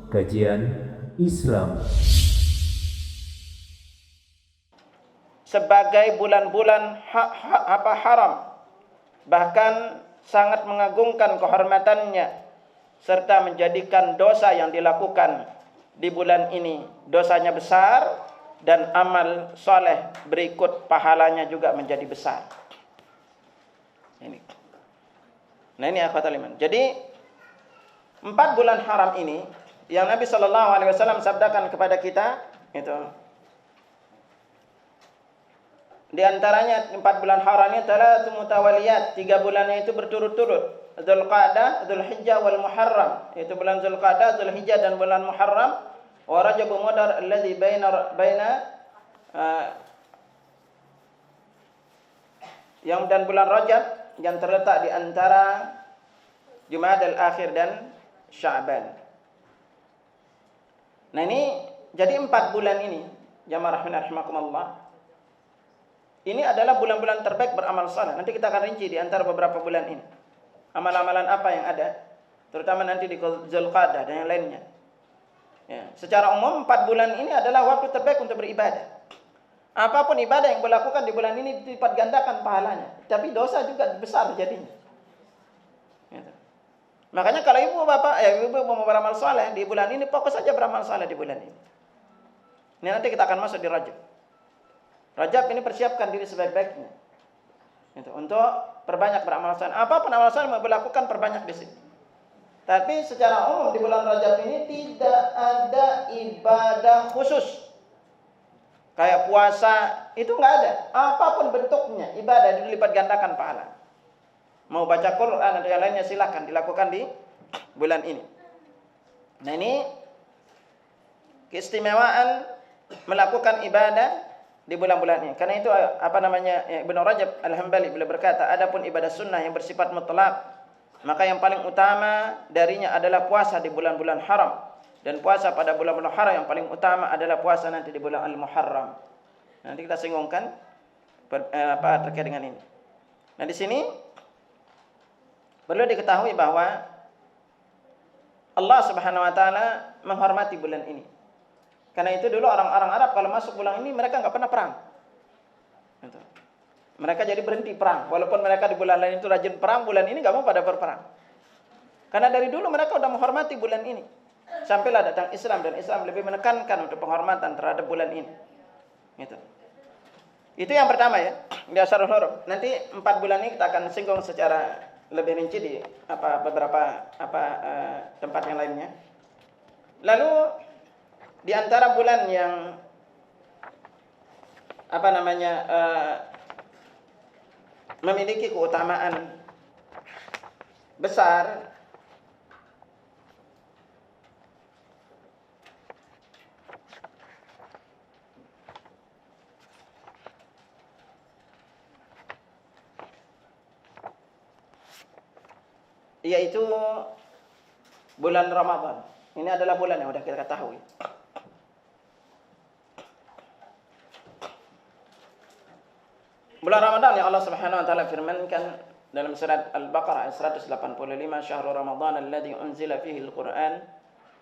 Kajian Islam sebagai bulan-bulan haram, bahkan sangat mengagungkan kehormatannya serta menjadikan dosa yang dilakukan di bulan ini dosanya besar dan amal soleh berikut pahalanya juga menjadi besar. Nah ini akhwatul iman. Jadi 4 bulan haram ini yang Nabi SAW sabdakan kepada kita itu, di antaranya 4 bulan haram ini adalah mutawaliyat, 3 bulannya itu berturut-turut, Dzulqa'dah, Dzulhijjah wal Muharram, yaitu bulan Dzulqa'dah, Dzulhijjah dan bulan Muharram, wa Rajab Mudhar alladzi baina yang dan bulan Rajab yang terletak di antara Jumadal Akhir dan Sya'ban. Nah ini jadi 4 bulan ini jamaah rahimakumullah, ini adalah bulan-bulan terbaik beramal saleh. Nanti kita akan rinci di antara beberapa bulan ini amalan-amalan apa yang ada, terutama nanti di Dzulqa'dah dan yang lainnya. Ya, secara umum 4 bulan ini adalah waktu terbaik untuk beribadah. Apapun ibadah yang dilakukan di bulan ini dilipat gandakan pahalanya, tapi dosa juga besar jadinya. Gitu. Makanya kalau ibu mau beramal saleh di bulan ini, fokus saja beramal saleh di bulan ini. Ini nanti kita akan masuk di Rajab. Rajab ini persiapkan diri sebaik-baiknya. Gitu. Untuk perbanyak beramal saleh. Apapun amal saleh mau dilakukan, perbanyak di sini. Tapi secara umum di bulan Rajab ini tidak ada ibadah khusus. Kayak puasa itu nggak ada. Apapun bentuknya ibadah dilipat gandakan pahala. Mau baca Quran atau yang lainnya silakan dilakukan di bulan ini. Nah ini keistimewaan melakukan ibadah di bulan-bulan ini. Karena itu Ibnu Rajab Al-Hambali beliau berkata, adapun ibadah sunnah yang bersifat mutlak, maka yang paling utama darinya adalah puasa di bulan-bulan haram. Dan puasa pada bulan-bulan haram yang paling utama adalah puasa nanti di bulan Al-Muharram. Nanti kita singgungkan terkait dengan ini. Nah di sini perlu diketahui bahwa Allah Subhanahu wa taala menghormati bulan ini. Karena itu dulu orang-orang Arab kalau masuk bulan ini mereka enggak pernah perang. Gitu. Mereka jadi berhenti perang. Walaupun mereka di bulan lain itu rajin perang, bulan ini enggak mau pada berperang. Karena dari dulu mereka sudah menghormati bulan ini. Sampailah datang Islam dan Islam lebih menekankan untuk penghormatan terhadap bulan ini. Gitu. Itu yang pertama ya, di Asharul Hurum. Nanti 4 bulan ini kita akan singgung secara lebih rinci di beberapa tempat yang lainnya. Lalu di antara bulan yang memiliki keutamaan besar yaitu bulan Ramadan. Ini adalah bulan yang sudah kita ketahui. Bulan Ramadan yang Allah Subhanahu wa taala firmankan dalam surat Al-Baqarah ayat 185, "Syahrul Ramadan alladzi unzila fihi al-Qur'an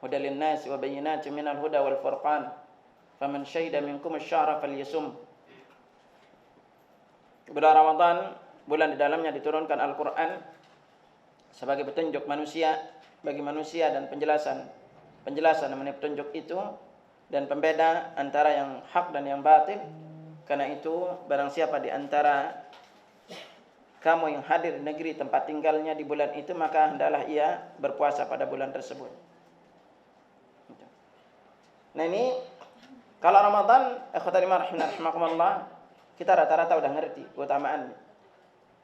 hudan lin-nasi wa bayyinatin minal huda wal furqan. Faman syahida minkum asy-syahra falyasum." Bulan Ramadan, bulan di dalamnya diturunkan Al-Qur'an sebagai petunjuk manusia bagi manusia dan penjelasan mengenai petunjuk itu dan pembeda antara yang hak dan yang batil. Karena itu barang siapa di antara kamu yang hadir di negeri tempat tinggalnya di bulan itu, maka hendaklah ia berpuasa pada bulan tersebut. Nah ini kalau Ramadan, ikhwatal iman rahimakumullah, kita rata-rata udah ngerti keutamaannya.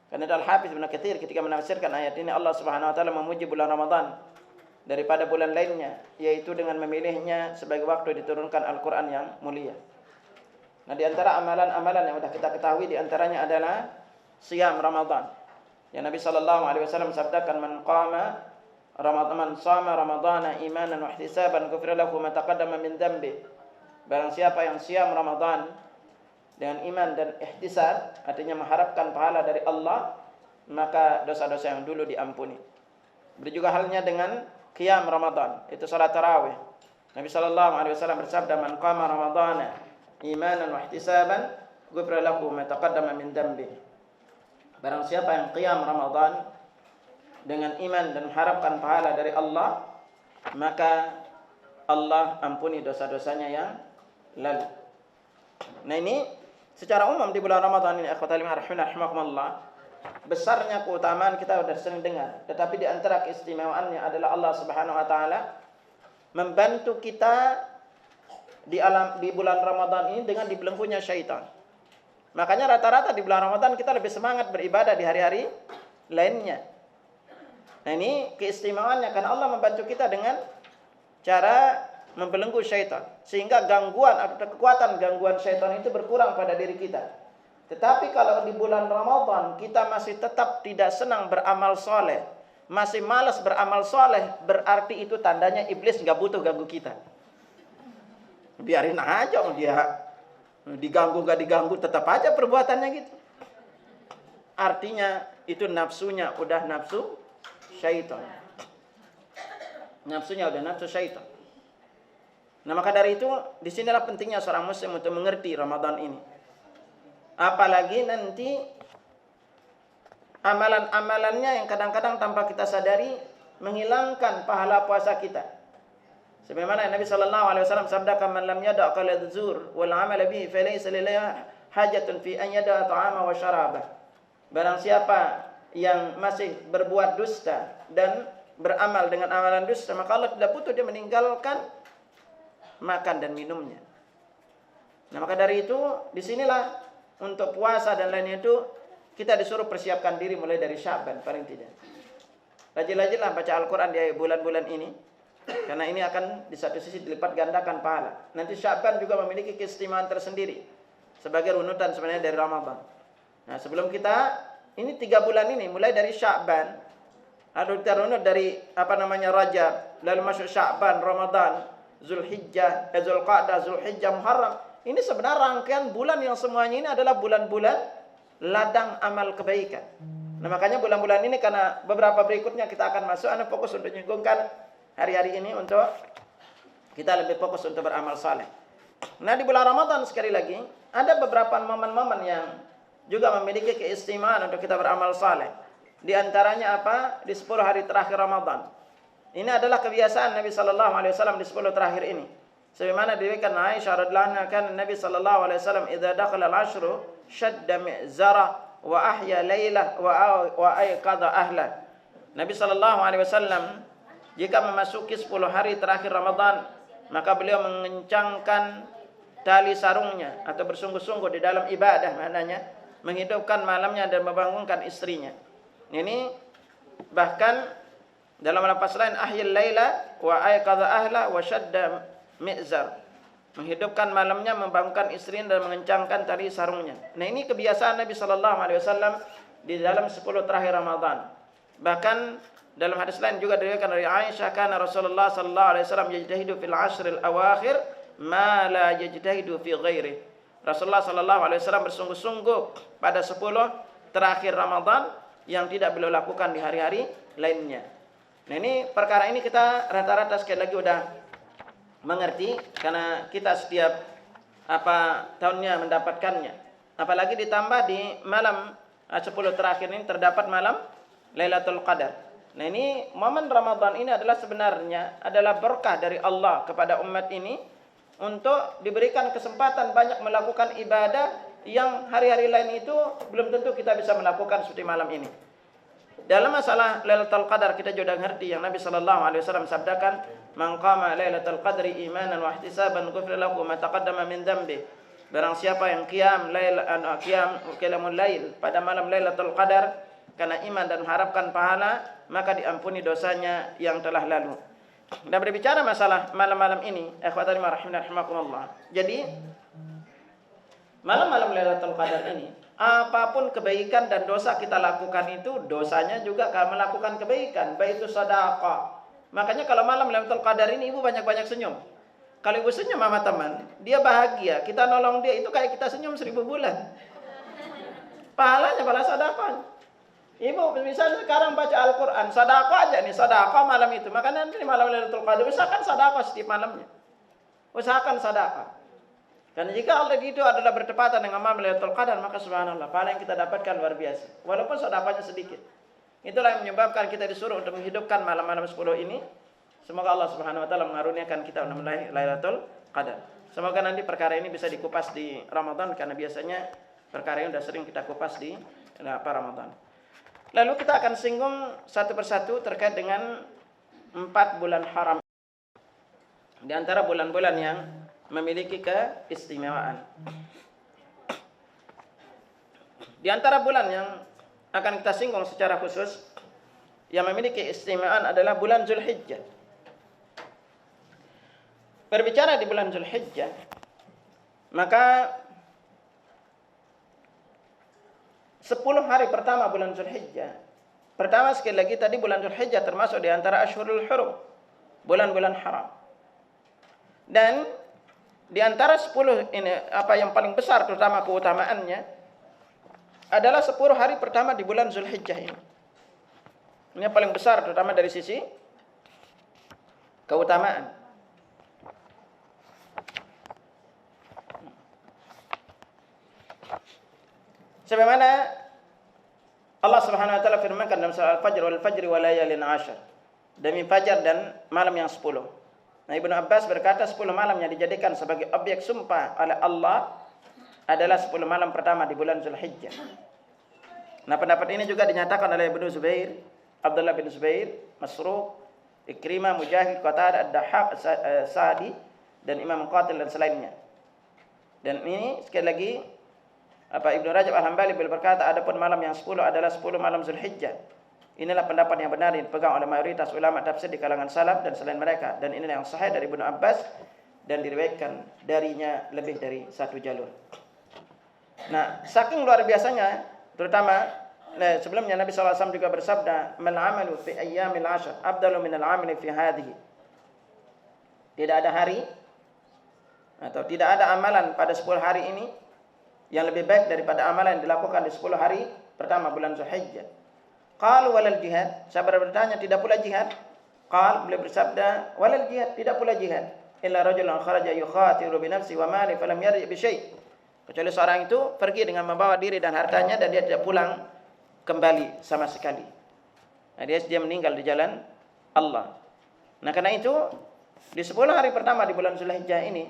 Karena Al-Hafiz Ibnu Katsir ketika menafsirkan ayat ini, Allah Subhanahu wa taala memuji bulan Ramadan daripada bulan lainnya, yaitu dengan memilihnya sebagai waktu diturunkan Al-Qur'an yang mulia. Nah, di antara amalan-amalan yang sudah kita ketahui di antaranya adalah siyam Ramadan. Yang Nabi sallallahu alaihi wasallam sabdakan, "Man qama Ramadan, man shama Ramadhana imanan wa ihtisaban, ghufira lahu ma taqaddama min dhanbi." Barang siapa yang siyam Ramadan dengan iman dan ihtisab, artinya mengharapkan pahala dari Allah, maka dosa-dosa yang dulu diampuni. Begitu juga halnya dengan qiyam Ramadan, itu salat tarawih. Nabi sallallahu alaihi wasallam bersabda, "Man qama ramadhana imanan wa ihtisaban, ghufira lahu ma taqaddama min dhanbi." Barang siapa yang qiyam Ramadan dengan iman dan mengharapkan pahala dari Allah, maka Allah ampuni dosa-dosanya yang lalu. Nah, ini secara umum di bulan Ramadan ini, akhwatal iman rahimakumullah, besarnya keutamaan kita sudah sering dengar. Tetapi di antara keistimewaannya adalah Allah Subhanahu wa taala membantu kita di bulan Ramadan ini dengan dibelenggunya syaitan. Makanya rata-rata di bulan Ramadan kita lebih semangat beribadah di hari-hari lainnya. Nah, ini keistimewaannya karena Allah membantu kita dengan cara membelenggu syaitan, sehingga gangguan atau kekuatan gangguan syaitan itu berkurang pada diri kita. Tetapi kalau di bulan Ramadan kita masih tetap tidak senang beramal soleh, masih malas beramal soleh, berarti itu tandanya iblis nggak butuh ganggu kita. Biarin aja dia diganggu gak diganggu, tetap aja perbuatannya gitu. Artinya itu nafsunya udah nafsu syaitan. Nafsunya udah nafsu syaitan. Nah, maka dari itu disinilah pentingnya seorang muslim untuk mengerti Ramadan ini. Apalagi nanti amalan-amalannya yang kadang-kadang tanpa kita sadari menghilangkan pahala puasa kita. Sebagaimana Nabi sallallahu alaihi wasallam sabda, "Man lam yada' qawla dzur wal 'amala bihi falaysa lillahi hajatun fi an yada' ta'ama wa syaraba." Barang siapa yang masih berbuat dusta dan beramal dengan amalan dusta, maka Allah tidak butuh dia meninggalkan makan dan minumnya. Nah, maka dari itu disinilah untuk puasa dan lainnya itu kita disuruh persiapkan diri mulai dari Sya'ban paling tidak. Rajin-rajinlah baca Al-Quran di bulan-bulan ini, karena ini akan di satu sisi dilipat gandakan pahala. Nanti Sya'ban juga memiliki keistimewaan tersendiri sebagai runutan sebenarnya dari Ramadan. Nah, sebelum kita ini 3 bulan ini mulai dari Sya'ban, lalu kita runut dari Rajab, lalu masuk Sya'ban, Ramadan, Zulhijjah, Zulqa'dah, Zulhijjah, Muharram. Ini sebenarnya rangkaian bulan yang semuanya ini adalah bulan-bulan ladang amal kebaikan. Nah, makanya bulan-bulan ini karena beberapa berikutnya kita akan masuk, Anda fokus untuk menyuguhkan hari-hari ini untuk kita lebih fokus untuk beramal saleh. Nah, di bulan Ramadan sekali lagi ada beberapa momen-momen yang juga memiliki keistimewaan untuk kita beramal saleh. Di antaranya apa? Di 10 hari terakhir Ramadan. Ini adalah kebiasaan Nabi sallallahu alaihi wasallam di 10 terakhir ini. Sebagaimana diriwayatkan Aisyah radhiyallahu anha, kan Nabi sallallahu alaihi wasallam idza dakhala al-'ashru shadda mi'zara wa ahya lailah wa ayqadha ahla. Nabi sallallahu alaihi wasallam jika memasuki 10 hari terakhir Ramadan, maka beliau mengencangkan tali sarungnya atau bersungguh-sungguh di dalam ibadah, maknanya menghidupkan malamnya dan membangunkan istrinya. Ini bahkan dalam lafaz lain ahyal laila wa ayqadha ahla wa shadda mi'zar. Menghidupkan malamnya, membangunkan istrinya dan mengencangkan tali sarungnya. Nah, ini kebiasaan Nabi sallallahu alaihi wasallam di dalam 10 terakhir Ramadan. Bahkan dalam hadis lain juga diriwayatkan dari Aisyah, kana Rasulullah sallallahu alaihi wasallam yajtahidu fil 'ashril awakhir ma la yajtahidu fi ghairi. Rasulullah sallallahu alaihi wasallam bersungguh-sungguh pada 10 terakhir Ramadan yang tidak beliau lakukan di hari-hari lainnya. Nah, ini perkara ini kita rata-rata sekali lagi udah mengerti karena kita setiap tahunnya mendapatkannya. Apalagi ditambah di malam 10 terakhir ini terdapat malam Lailatul Qadar. Nah, ini momen Ramadan ini adalah sebenarnya adalah berkah dari Allah kepada umat ini untuk diberikan kesempatan banyak melakukan ibadah yang hari-hari lain itu belum tentu kita bisa melakukan seperti malam ini. Dalam masalah Lailatul Qadar kita juga ngerti yang Nabi sallallahu alaihi wasallam sabdakan, "Man qama Lailatul Qadri imanan wa ihtisaban ghufira lahu ma taqaddama min dhanbi." Barang siapa yang qiyamul lail pada malam Lailatul Qadar karena iman dan mengharapkan pahala, maka diampuni dosanya yang telah lalu. Dan berbicara masalah malam-malam ini, ikhwatani rahimakumullah. Jadi malam-malam Lailatul Qadar ini, apapun kebaikan dan dosa kita lakukan itu, dosanya juga kalau melakukan kebaikan, baik itu sedekah. Makanya kalau malam Lailatul Qadar ini ibu banyak-banyak senyum. Kalau ibu senyum sama teman, dia bahagia. Kita nolong dia itu kayak kita senyum 1000 bulan. Pahalanya pahala sedekah. Ibu misalnya sekarang baca Al-Quran, sedekah aja nih, sedekah malam itu. Makanya nanti malam Lailatul Qadar misalkan sedekah setiap malamnya. usahakan sedekah. Dan jika hal itu adalah bertepatan dengan malam Lailatul Qadar, maka subhanallah, pahala yang kita dapatkan luar biasa. Walaupun sedekahnya sedikit. Itulah yang menyebabkan kita disuruh untuk menghidupkan malam-malam 10 ini. Semoga Allah Subhanahu wa taala mengaruniakan kita untuk meraih Lailatul Qadar. Semoga nanti perkara ini bisa dikupas di Ramadan, karena biasanya perkara ini sudah sering kita kupas di Ramadan. Lalu kita akan singgung satu persatu terkait dengan 4 bulan haram. Di antara bulan-bulan yang memiliki keistimewaan. Di antara bulan yang akan kita singgung secara khusus yang memiliki keistimewaan adalah bulan Zulhijjah. Berbicara di bulan Zulhijjah, maka 10 hari pertama bulan Zulhijjah. Pertama sekali lagi tadi bulan Zulhijjah termasuk di antara Ashhurul Hurum, bulan-bulan haram. Dan di antara 10 ini apa yang paling besar terutama keutamaannya adalah 10 hari pertama di bulan Zulhijjah ini. Ini yang paling besar terutama dari sisi keutamaan. Sebagaimana Allah Subhanahu wa taala firmankan dalam surah Al-Fajr, wal fajri wa layalin 'ashr. Demi fajar dan malam yang 10. Nah, Ibnu Abbas berkata 10 malam yang dijadikan sebagai objek sumpah oleh Allah adalah 10 malam pertama di bulan Zulhijjah. Nah, pendapat ini juga dinyatakan oleh Ibnu Zubair, Abdullah bin Zubair, Masruq, Ikrimah, Mujahid, Qatadah, Ad-Dahhak, Sa'di dan Imam Qatil dan selainnya. Dan ini sekali lagi Ibnu Rajab Al-Hambali berkata adapun malam yang 10 adalah 10 malam Zulhijjah. Inilah pendapat yang benar yang dipegang oleh mayoritas ulama tafsir di kalangan salaf dan selain mereka, dan inilah yang sahih dari Ibnu Abbas dan diriwayatkan darinya lebih dari satu jalur. Nah, saking luar biasanya, terutama sebelumnya Nabi SAW juga bersabda, "Mal 'amalu fi ayyamil 'ashr afdalu min al-'amali fi hadhihi." Tidak ada hari atau tidak ada amalan pada 10 hari ini yang lebih baik daripada amalan yang dilakukan di 10 hari pertama bulan Zulhijjah. Qalu walal jihad, sahabat bertanya tidak pula jihad? Qal, beliau bersabda, walal jihad, tidak pula jihad. Illa rajulun kharaja yukhatiru bi nafsi wa mali falam yarji bi syai'. Kecuali seorang itu pergi dengan membawa diri dan hartanya dan dia tidak pulang kembali sama sekali. Nah, dia meninggal di jalan Allah. Nah, karena itu di 10 hari pertama di bulan Zulhijjah ini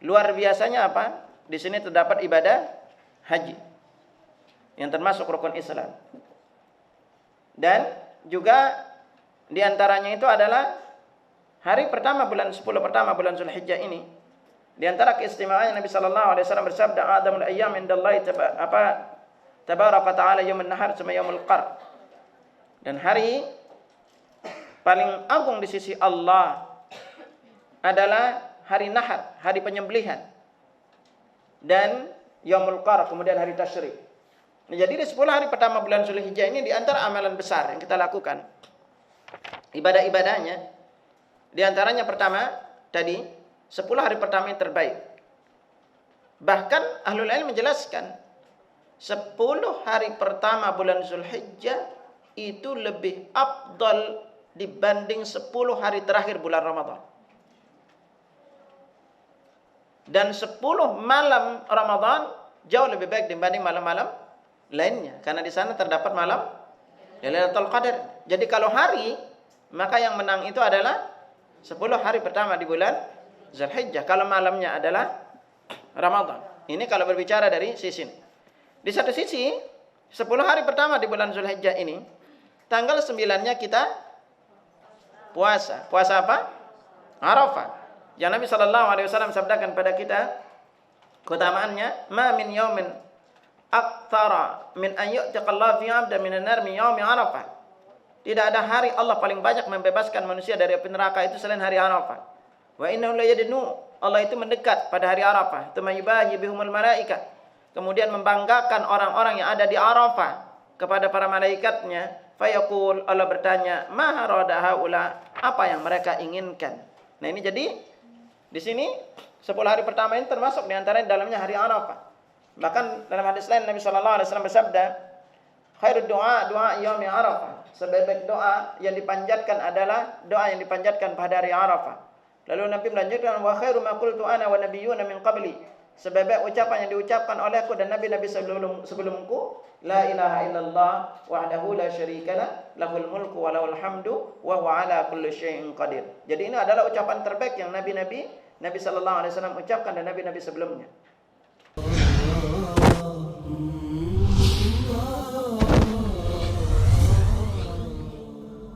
luar biasanya apa? Di sini terdapat ibadah haji yang termasuk rukun Islam. Dan juga di antaranya itu adalah hari pertama bulan 10 pertama bulan Zulhijjah ini. Di antara keistimewaannya Nabi sallallahu alaihi wasallam bersabda, "Adamul ayyam indallahi tabaraka ta'ala yaumul nahar tsumma yaumul qar." Dan hari paling agung di sisi Allah adalah hari nahar, hari penyembelihan. Dan yaumul qar, kemudian hari tasyrik. Nah, jadi di 10 hari pertama bulan Zulhijjah ini di antara amalan besar yang kita lakukan, ibadah-ibadahnya, di antaranya pertama tadi 10 hari pertama yang terbaik. Bahkan ahlul ilm menjelaskan 10 hari pertama bulan Zulhijjah itu lebih afdal dibanding 10 hari terakhir bulan Ramadan. Dan 10 malam Ramadan jauh lebih baik dibanding malam-malam lainnya, karena di sana terdapat malam Lailatul Qadar. Jadi kalau hari, maka yang menang itu adalah 10 hari pertama di bulan Zulhijjah. Kalau malamnya adalah Ramadan. Ini kalau berbicara dari sisi ini. Di satu sisi, 10 hari pertama di bulan Zulhijjah ini, tanggal 9-nya kita puasa. Puasa apa? Arafah. Yang Nabi SAW sabdakan pada kita keutamaannya, "Ma min yaumin aktsara min an yu'tiqallahu fi 'abdan minan nar min yaumi Arafah." Tidak ada hari Allah paling banyak membebaskan manusia dari api neraka itu selain hari Arafah. Wa innahu la yadnu, Allah itu mendekat pada hari Arafah. Tumayyibahi bihumul malaikat. Kemudian membanggakan orang-orang yang ada di Arafah kepada para malaikatnya. Fayaqul, Allah bertanya, "Ma harada haula?" Apa yang mereka inginkan. Nah, ini jadi di sini 10 hari pertama ini termasuk di antara dalamnya hari Arafah. Bahkan dalam hadis lain Nabi sallallahu alaihi wasallam bersabda, "Khairud du'a du'a yaumi Arafah." Sebaik doa yang dipanjatkan adalah doa yang dipanjatkan pada hari Arafah. Lalu Nabi melanjutkan wa khairu ma qultu ana wa nabiyyuna min qabli. Sebaik ucapan yang diucapkan olehku dan nabi-nabi sebelumku, la ilaha illallah wahdahu la syarikalah, lahul mulku wa lahul hamdu wa huwa ala kulli syai'in qadir. Jadi ini adalah ucapan terbaik yang Nabi sallallahu alaihi wasallam ucapkan dan nabi-nabi sebelumnya.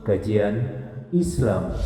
Kajian Islam.